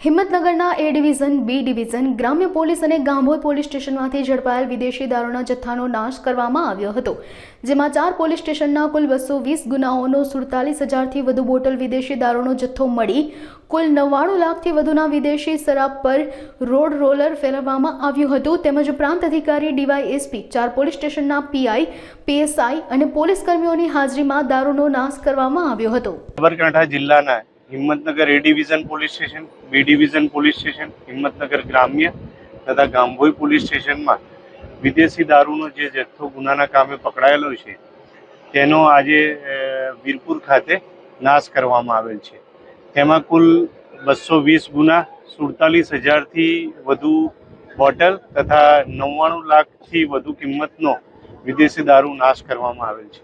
હિંમતનગરના એ division, B division, ગ્રામ્ય police અને Gambhoi police સ્ટેશનમાંથી ઝડપાયેલ વિદેશી દારૂના જથ્થાનો નાશ કરવામાં આવ્યો હતો, જેમાં 4 પોલીસ સ્ટેશનના કુલ 220 ગુનાઓનો 47,000થી વધુ બોટલ વિદેશી દારૂનો જથ્થો મળી કુલ 99 લાખથી વધુના વિદેશી શરાબ પર રોડ રોલર ફેરવવામાં આવ્યું હતું. તેમજ પ્રાંત અધિકારી ડીવાયએસપી, 4 પોલીસ સ્ટેશનના પીઆઈ, પીએસઆઈ અને પોલીસ કર્મીઓની હાજરીમાં દારૂનો નાશ કરવામાં આવ્યો હતો. સાબરકાંઠા જિલ્લાના Himmatnagar A division police station, B division police station, Himmatnagar ગ્રામ્ય તથા ગાંભોઈ પોલીસ સ્ટેશનમાં વિદેશી દારૂનો જે જથ્થો ગુનાના કામે પકડાયેલો છે તેનો આજે વીરપુર ખાતે નાશ કરવામાં આવેલ છે. તેમાં કુલ 220 ગુના, 47,000થી વધુ બોટલ તથા 99 લાખથી વધુ કિંમતનો વિદેશી દારૂ નાશ કરવામાં આવેલ છે.